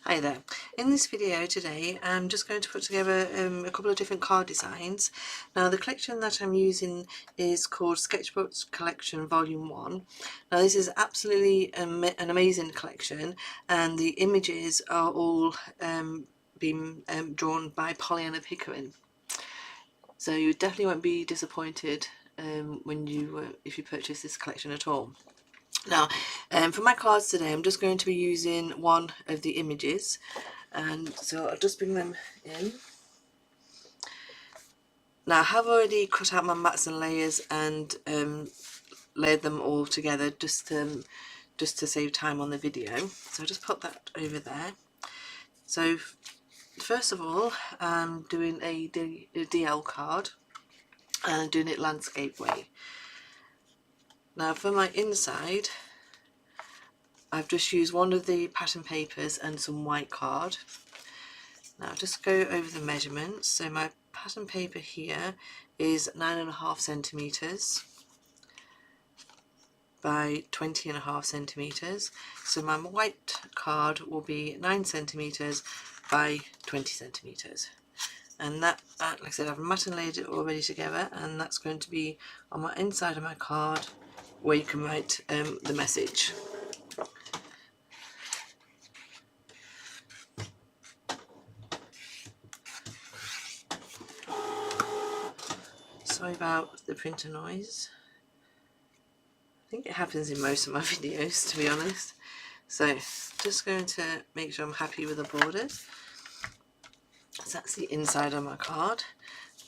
Hi there. In this video today I'm just going to put together a couple of different card designs. Now the collection that I'm using is called Sketchbooks Collection Volume 1. Now this is absolutely an amazing collection, and the images are all being drawn by Pollyanna Pickering. So you definitely won't be disappointed when if you purchase this collection at all. Now, for my cards today, I'm just going to be using one of the images, and so I'll just bring them in. Now, I have already cut out my mats and layers and layered them all together just to save time on the video. So I'll just put that over there. So first of all, I'm doing a DL card, and I'm doing it landscape way. Now for my inside, I've just used one of the pattern papers and some white card. Now I'll just go over the measurements. So my pattern paper here is 9.5 centimetres by 20.5 centimetres. So my white card will be 9 centimetres by 20 centimetres. And that, like I said, I've mat and laid it all ready together, and that's going to be on my inside of my card where you can write the message. Sorry about the printer noise. I think it happens in most of my videos, to be honest. So just going to make sure I'm happy with the borders. So that's the inside of my card.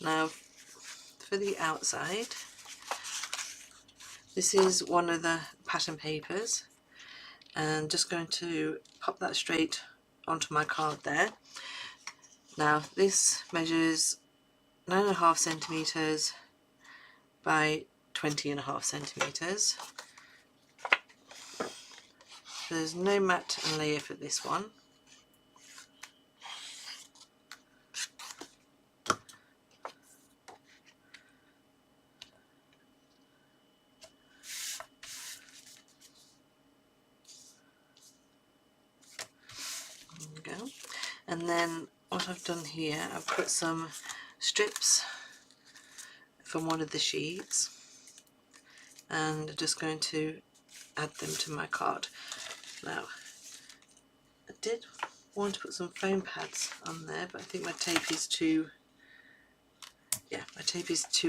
Now for the outside, this is one of the pattern papers, and just going to pop that straight onto my card there. Now this measures 9.5 centimetres by 20.5 centimetres. There's no mat and layer for this one. There we go. And then what I've done here, I've put some strips from one of the sheets, and I'm just going to add them to my card. Now I did want to put some foam pads on there, but I think my tape is too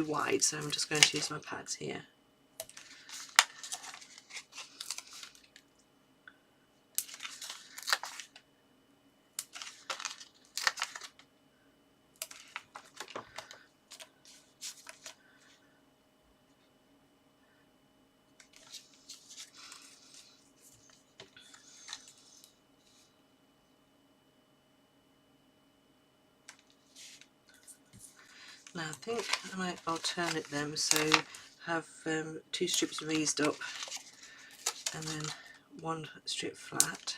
wide, so I'm just going to use my pads here. Now I think I might alternate them, so have 2 strips raised up and then 1 strip flat.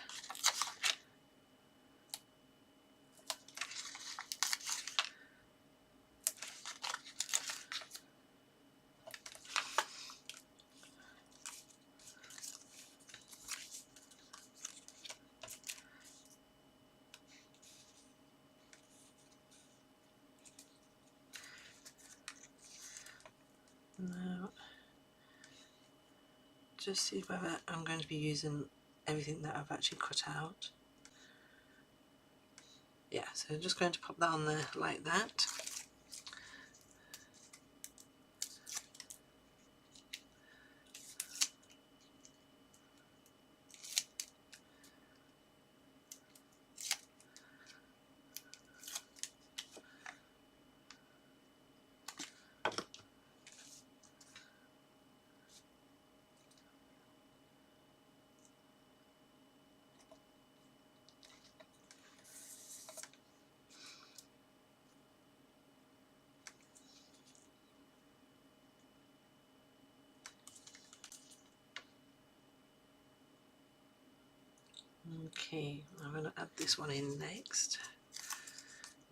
Now just see whether I'm going to be using everything that I've actually cut out. Yeah, so I'm just going to pop that on there like that. Okay, I'm going to add this one in next,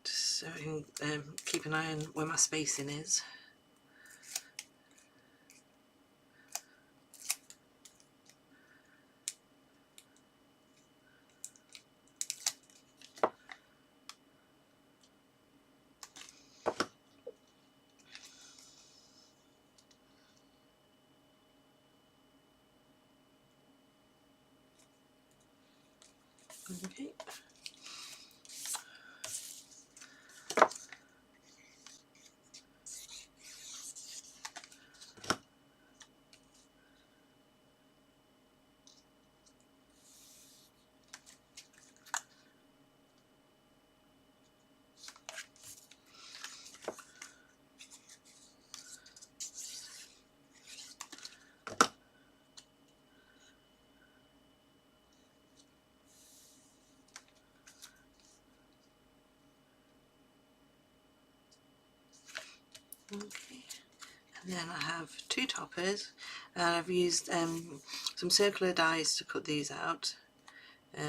just so I can keep an eye on where my spacing is. Okay. Okay, and then I have two toppers, and I've used some circular dies to cut these out.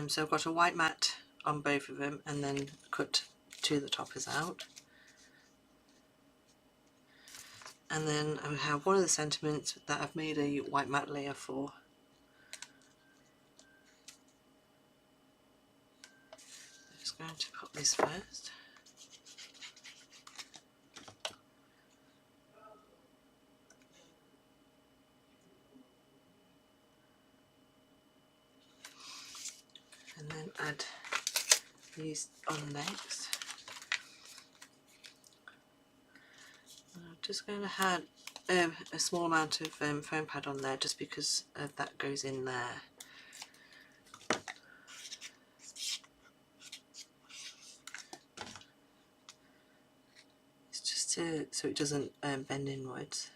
So I've got a white mat on both of them, and then cut two of the toppers out. And then I have one of the sentiments that I've made a white mat layer for. I'm just going to put this first. And then add these on next. I'm just going to add a small amount of foam pad on there, just because that goes in there. It's just so it doesn't bend inwards.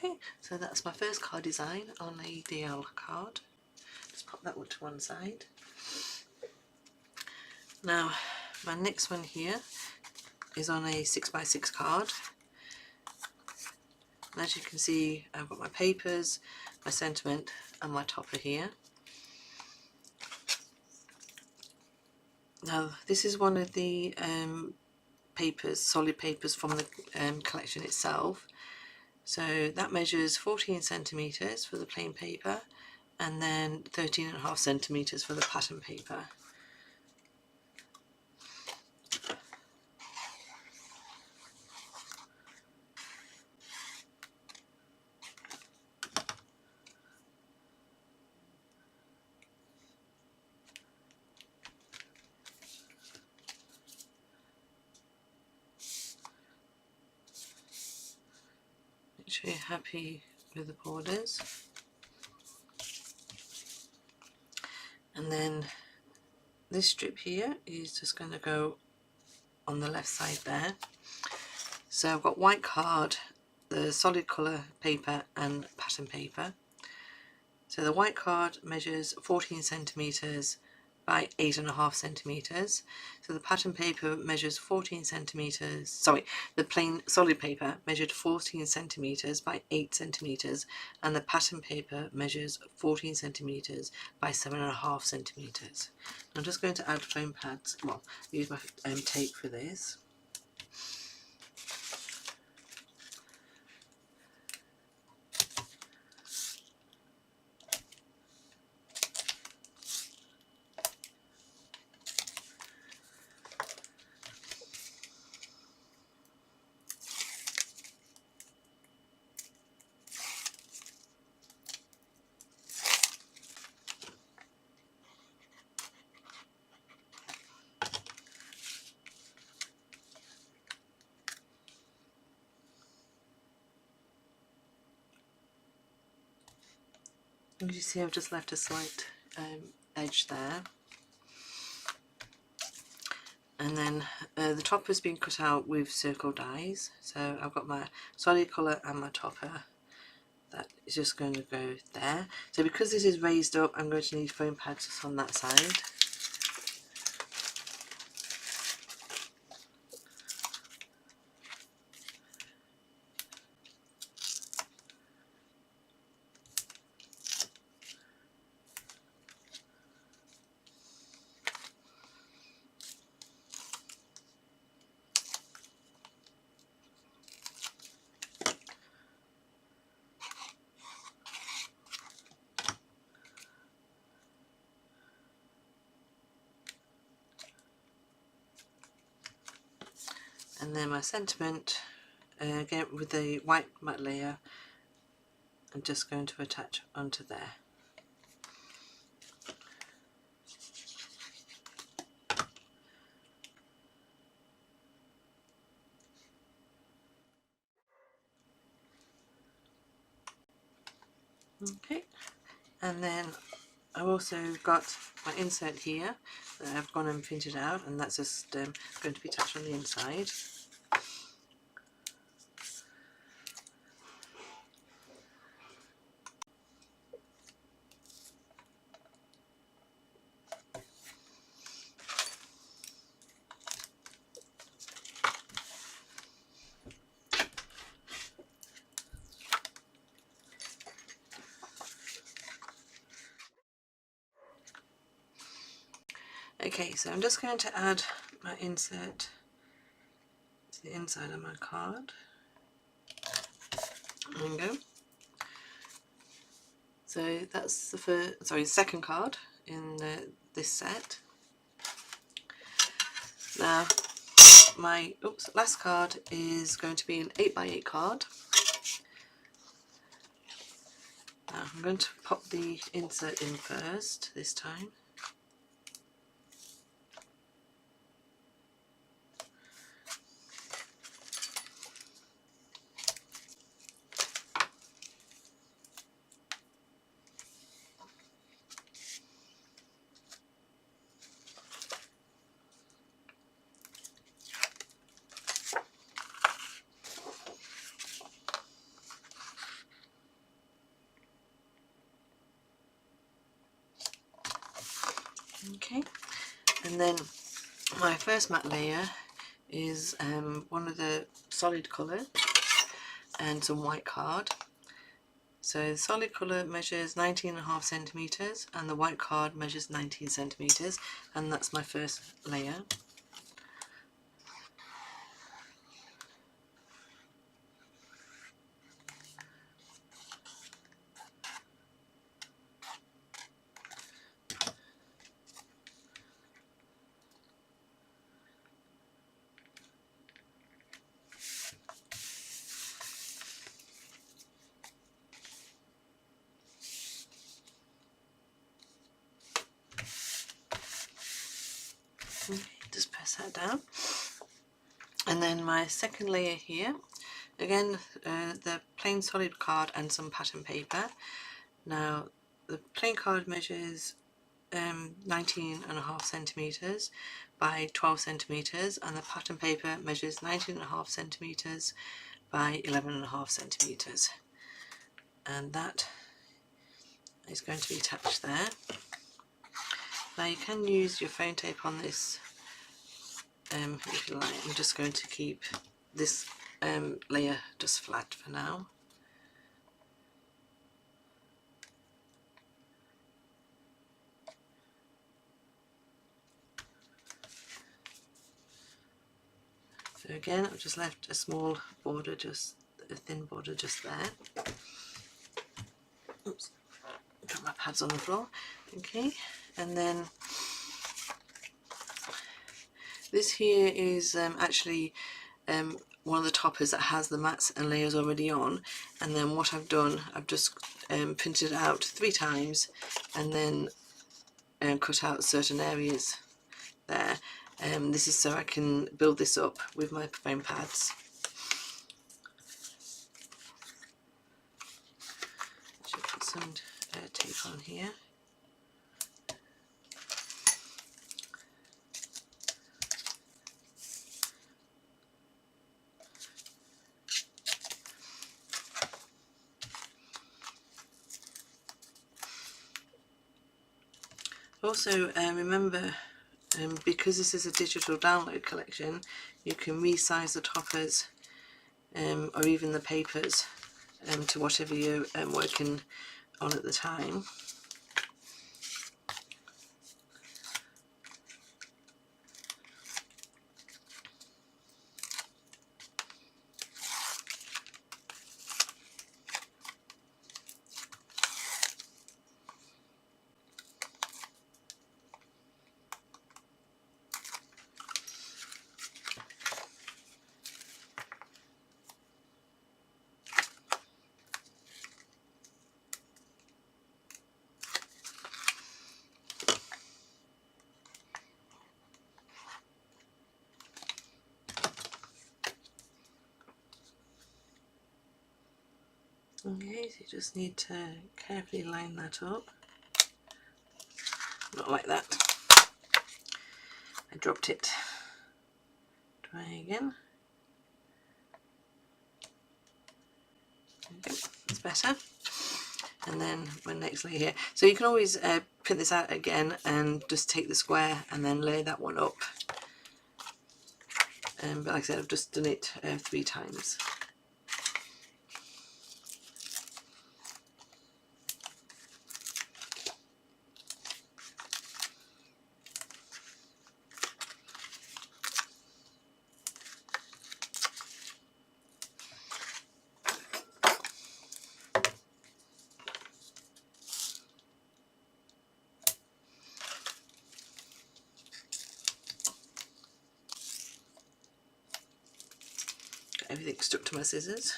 Okay, so that's my first card design on a DL card. Just pop that one to one side. Now, my next one here is on a 6x6 card. And as you can see, I've got my papers, my sentiment, and my topper here. Now, this is one of the papers, solid papers from the collection itself. So that measures 14 centimetres for the plain paper, and then 13.5 centimetres for the pattern paper. Make sure you're happy with the borders. And then this strip here is just going to go on the left side there. So I've got white card, the solid colour paper and pattern paper. So the white card measures 14 centimetres by 8.5 centimetres. So the pattern paper measures 14 centimetres, sorry, the plain solid paper measured 14 centimetres by 8 centimetres, and the pattern paper measures 14 centimetres by 7.5 centimetres. I'm just going to add foam pads, well, use my tape for this. As you see, I've just left a slight edge there, And then the top has been cut out with circle dies, so I've got my solid colour and my topper. That is just going to go there. So because this is raised up, I'm going to need foam pads just on that side. And then my sentiment, again with the white matte layer, I'm just going to attach onto there. Okay, and then I've also got my insert here that I've gone and printed out, and that's just going to be attached on the inside. Okay, so I'm just going to add my insert to the inside of my card. There we go. So that's the second card in this set. Now my last card is going to be an 8x8 card. Now I'm going to pop the insert in first this time. Okay, and then my first matte layer is one of the solid colour and some white card. So the solid colour measures 19.5 centimetres and the white card measures 19 centimetres, and that's my first layer. Just press that down, and then my second layer here, again the plain solid card and some pattern paper. Now the plain card measures 19.5 centimetres by 12 centimetres, and the pattern paper measures 19.5 centimetres by 11.5 centimetres, and that is going to be attached there. Now you can use your foam tape on this if you like. I'm just going to keep this layer just flat for now. So again, I've just left a small border, just a thin border just there. Oops, got my pads on the floor. Okay, and then this here is actually one of the toppers that has the mats and layers already on, and then what I've done, I've just printed it out 3 times and then cut out certain areas there. This is so I can build this up with my foam pads. Should put some tape on here. Also remember, because this is a digital download collection, you can resize the toppers or even the papers to whatever you're working on at the time. Okay, so you just need to carefully line that up. Not like that. I dropped it. Try again. Okay, that's better. And then my next layer here. So you can always print this out again and just take the square and then lay that one up. But like I said, I've just done it 3 times. Everything stuck to my scissors.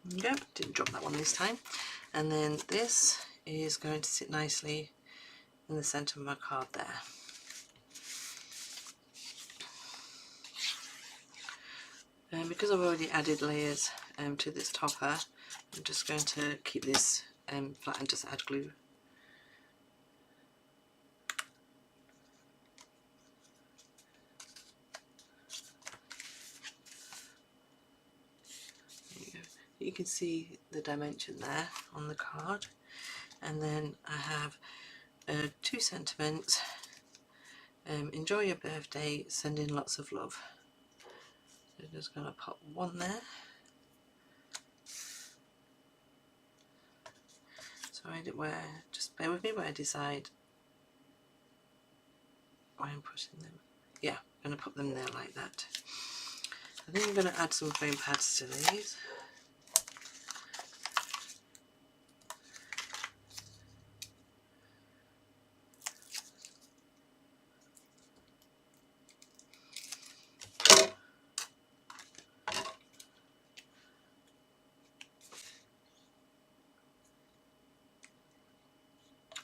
There you go, didn't drop that one this time. And then this is going to sit nicely in the centre of my card there. And because I've already added layers to this topper, I'm just going to keep this flat and just add glue. You can see the dimension there on the card, and then I have 2 sentiments. Enjoy your birthday, sending lots of love. So I'm just going to pop one there. So just bear with me where I decide why I'm putting them. Yeah, I'm going to put them there like that. I think I'm going to add some foam pads to these.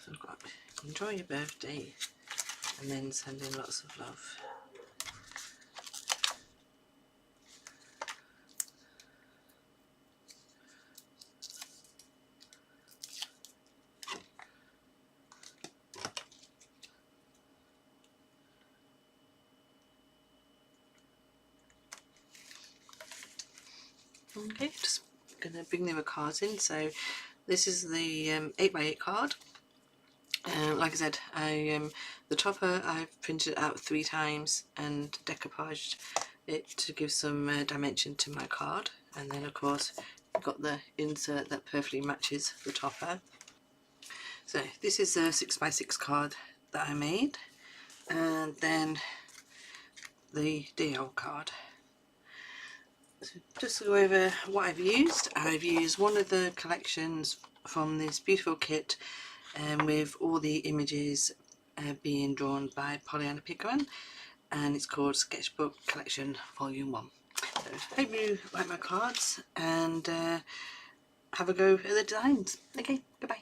So I've got enjoy your birthday and then sending lots of love. Okay, just going to bring the cards in. So this is the 8x8 card. Like I said, the topper I've printed out 3 times and decoupaged it to give some dimension to my card, and then of course you've got the insert that perfectly matches the topper. So this is a 6x6 card that I made, and then the DL card. So just to go over what I've used one of the collections from this beautiful kit with all the images being drawn by Pollyanna Pickering, and it's called Sketchbook Collection Volume 1. So hope you like my cards and have a go at the designs. Okay, goodbye.